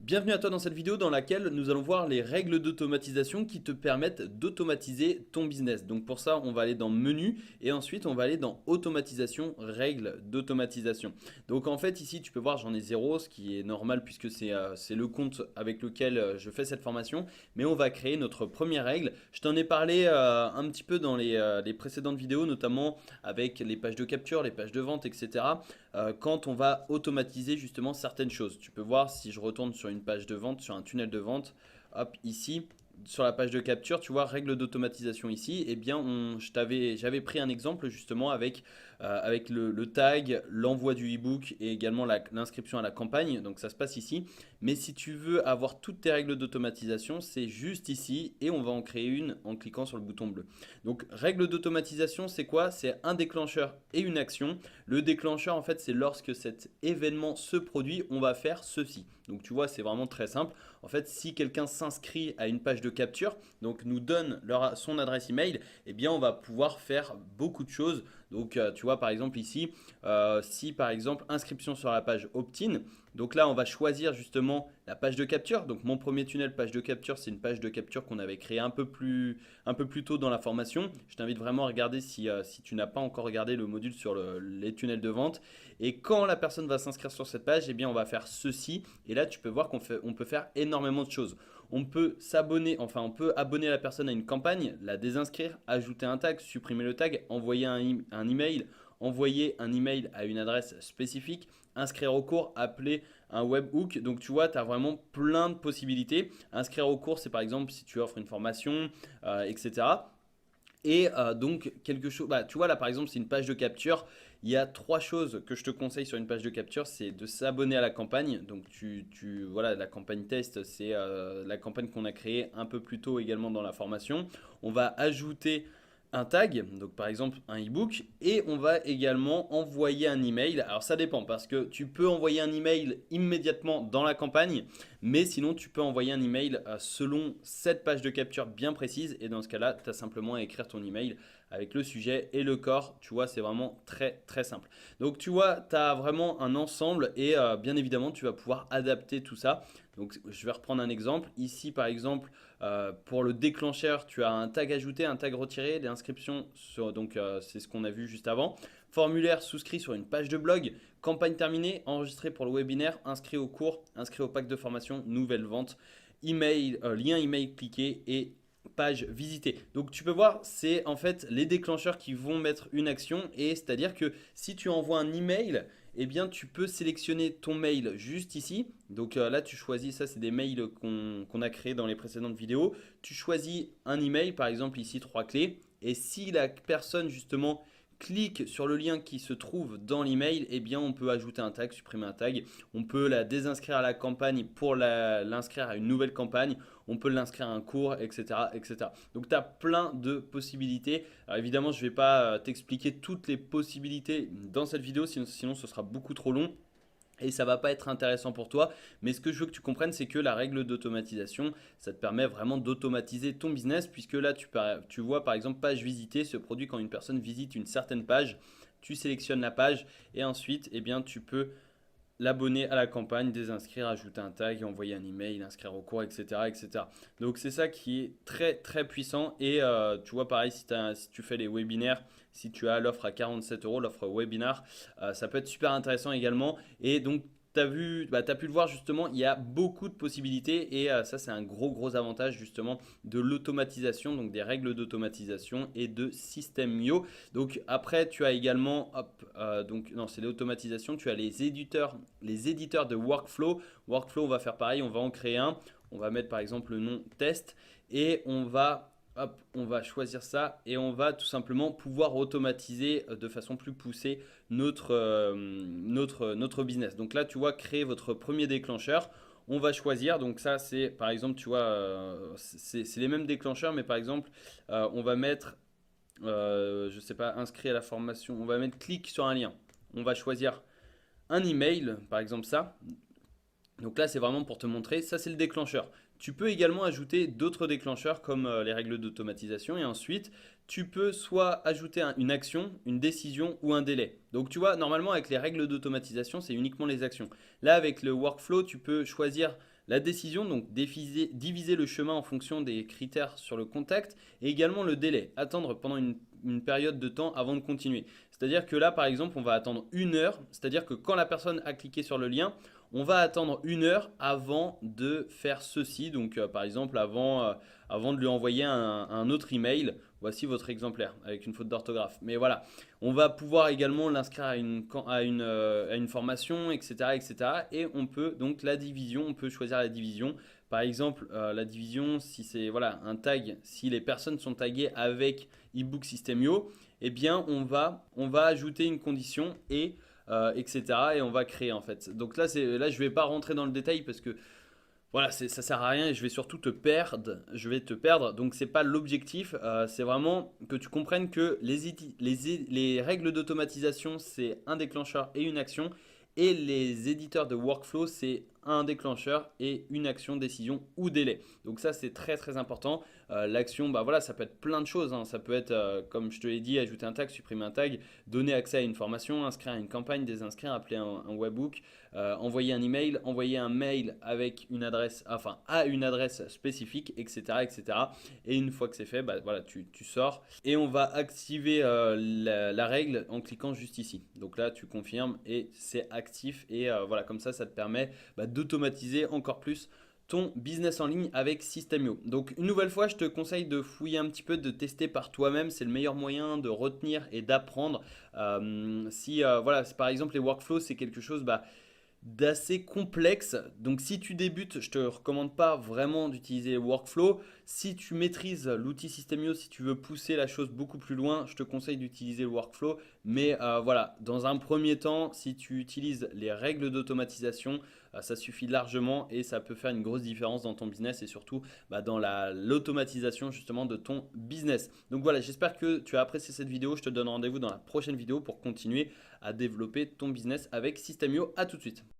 Bienvenue à toi dans cette vidéo dans laquelle nous allons voir les règles d'automatisation qui te permettent d'automatiser ton business. Donc pour ça, on va aller dans Menu et ensuite on va aller dans Automatisation, règles d'automatisation. Donc en fait ici tu peux voir j'en ai zéro, ce qui est normal puisque c'est le compte avec lequel je fais cette formation. Mais on va créer notre première règle. Je t'en ai parlé un petit peu dans les précédentes vidéos, notamment avec les pages de capture, les pages de vente, etc. Quand on va automatiser justement certaines choses. Tu peux voir si je retourne sur une page de vente, sur un tunnel de vente, hop, ici, sur la page de capture, tu vois, règles d'automatisation ici, eh bien, j'avais pris un exemple justement avec le tag, l'envoi du e-book et également l'inscription à la campagne. Donc ça se passe ici. Mais si tu veux avoir toutes tes règles d'automatisation, c'est juste ici et on va en créer une en cliquant sur le bouton bleu. Donc règles d'automatisation, c'est quoi? C'est un déclencheur et une action. Le déclencheur, en fait, c'est lorsque cet événement se produit, on va faire ceci. Donc tu vois, c'est vraiment très simple. En fait, si quelqu'un s'inscrit à une page de capture, donc nous donne son adresse email, eh bien on va pouvoir faire beaucoup de choses. Donc tu vois par exemple ici, si par exemple inscription sur la page opt-in, donc là on va choisir justement la page de capture. Donc mon premier tunnel page de capture, c'est une page de capture qu'on avait créée un peu plus tôt dans la formation. Je t'invite vraiment à regarder si tu n'as pas encore regardé le module sur les tunnels de vente. Et quand la personne va s'inscrire sur cette page, eh bien on va faire ceci. Et là tu peux voir on peut faire énormément de choses. On peut s'abonner, enfin on peut abonner la personne à une campagne, la désinscrire, ajouter un tag, supprimer le tag, envoyer un email, envoyer un email à une adresse spécifique, inscrire au cours, appeler un webhook. Donc tu vois, tu as vraiment plein de possibilités. Inscrire au cours, c'est par exemple si tu offres une formation, etc. Et donc, quelque chose, bah, tu vois là par exemple, c'est une page de capture. Il y a trois choses que je te conseille sur une page de capture, c'est de s'abonner à la campagne. Donc, voilà, la campagne test, c'est la campagne qu'on a créée un peu plus tôt également dans la formation. On va ajouter un tag, donc par exemple un e-book, et on va également envoyer un email. Alors ça dépend parce que tu peux envoyer un email immédiatement dans la campagne, mais sinon tu peux envoyer un email selon cette page de capture bien précise, et dans ce cas-là, tu as simplement à écrire ton email avec le sujet et le corps. Tu vois, c'est vraiment très très simple. Donc tu vois, tu as vraiment un ensemble et bien évidemment, tu vas pouvoir adapter tout ça. Donc je vais reprendre un exemple. Ici par exemple, pour le déclencheur, tu as un tag ajouté, un tag retiré, l'inscription donc c'est ce qu'on a vu juste avant. Formulaire souscrit sur une page de blog, campagne terminée, enregistré pour le webinaire, inscrit au cours, inscrit au pack de formation, nouvelle vente, email, lien email cliqué et page visitée. Donc tu peux voir, c'est en fait les déclencheurs qui vont mettre une action et c'est-à-dire que si tu envoies un email, eh bien tu peux sélectionner ton mail juste ici. Donc là tu choisis, ça c'est des mails qu'on a créés dans les précédentes vidéos. Tu choisis un email, par exemple ici 3 clés. Et si la personne justement clique sur le lien qui se trouve dans l'email, eh bien on peut ajouter un tag, supprimer un tag. On peut la désinscrire à la campagne pour l'inscrire à une nouvelle campagne. On peut l'inscrire à un cours, etc. etc. Donc tu as plein de possibilités. Alors évidemment, je ne vais pas t'expliquer toutes les possibilités dans cette vidéo, sinon ce sera beaucoup trop long et ça va pas être intéressant pour toi. Mais ce que je veux que tu comprennes, c'est que la règle d'automatisation, ça te permet vraiment d'automatiser ton business puisque là, tu vois par exemple page visitée se produit quand une personne visite une certaine page. Tu sélectionnes la page et ensuite, eh bien, tu peux l'abonner à la campagne, désinscrire, ajouter un tag, envoyer un email, inscrire au cours, etc. etc. Donc c'est ça qui est très très puissant et tu vois pareil si tu fais les webinaires, si tu as l'offre à 47 euros, l'offre webinar, ça peut être super intéressant également et donc tu as vu, bah, t'as pu le voir justement, il y a beaucoup de possibilités et ça c'est un gros avantage justement de l'automatisation, donc des règles d'automatisation et de système Mio. Donc après tu as également, hop, donc non c'est l'automatisation, tu as les éditeurs de workflow. Workflow on va faire pareil, on va en créer un, on va mettre par exemple le nom test et hop, on va choisir ça et on va tout simplement pouvoir automatiser de façon plus poussée notre business. Donc là, tu vois, créer votre premier déclencheur. On va choisir, donc ça c'est par exemple, tu vois, c'est les mêmes déclencheurs, mais par exemple, on va mettre, je sais pas, inscrit à la formation, on va mettre clic sur un lien. On va choisir un email, par exemple ça. Donc là, c'est vraiment pour te montrer, ça c'est le déclencheur. Tu peux également ajouter d'autres déclencheurs comme les règles d'automatisation et ensuite tu peux soit ajouter une action, une décision ou un délai. Donc tu vois, normalement avec les règles d'automatisation, c'est uniquement les actions. Là avec le workflow, tu peux choisir La décision, donc diviser le chemin en fonction des critères sur le contact et également le délai, attendre pendant une période de temps avant de continuer. C'est-à-dire que là, par exemple, on va attendre 1 heure, c'est-à-dire que quand la personne a cliqué sur le lien, on va attendre 1 heure avant de faire ceci. Donc, par exemple, avant de lui envoyer un autre email. Voici votre exemplaire avec une faute d'orthographe. Mais voilà, on va pouvoir également l'inscrire à une formation, etc., etc. Et on peut donc la division, on peut choisir la division. Par exemple, la division, si c'est voilà, un tag, si les personnes sont taguées avec ebook Systemio, eh bien on va ajouter une condition et etc. Et on va créer en fait. Donc là, là je ne vais pas rentrer dans le détail parce que voilà, ça sert à rien et je vais surtout te perdre. Je vais te perdre. Donc c'est pas l'objectif. C'est vraiment que tu comprennes que les règles d'automatisation, c'est un déclencheur et une action. Et les éditeurs de workflow, c'est un déclencheur et une action, décision ou délai. Donc ça, c'est très très important. L'action, bah voilà, ça peut être plein de choses, hein. Ça peut être, comme je te l'ai dit, ajouter un tag, supprimer un tag, donner accès à une formation, inscrire à une campagne, désinscrire, appeler un webhook, envoyer un mail avec une adresse, enfin à une adresse spécifique, etc., etc. Et une fois que c'est fait, bah voilà, tu sors et on va activer la règle en cliquant juste ici. Donc là, tu confirmes et c'est actif et voilà, comme ça te permet d'automatiser encore plus ton business en ligne avec Systemio. Donc une nouvelle fois, je te conseille de fouiller un petit peu, de tester par toi-même. C'est le meilleur moyen de retenir et d'apprendre. Si voilà, par exemple les workflows, c'est quelque chose d'assez complexe. Donc si tu débutes, je te recommande pas vraiment d'utiliser Workflow. Si tu maîtrises l'outil Systemio, si tu veux pousser la chose beaucoup plus loin, je te conseille d'utiliser le Workflow. Mais voilà, dans un premier temps, si tu utilises les règles d'automatisation, ça suffit largement et ça peut faire une grosse différence dans ton business et surtout dans l'automatisation justement de ton business. Donc voilà, j'espère que tu as apprécié cette vidéo. Je te donne rendez-vous dans la prochaine vidéo pour continuer à développer ton business avec Systemio. À tout de suite.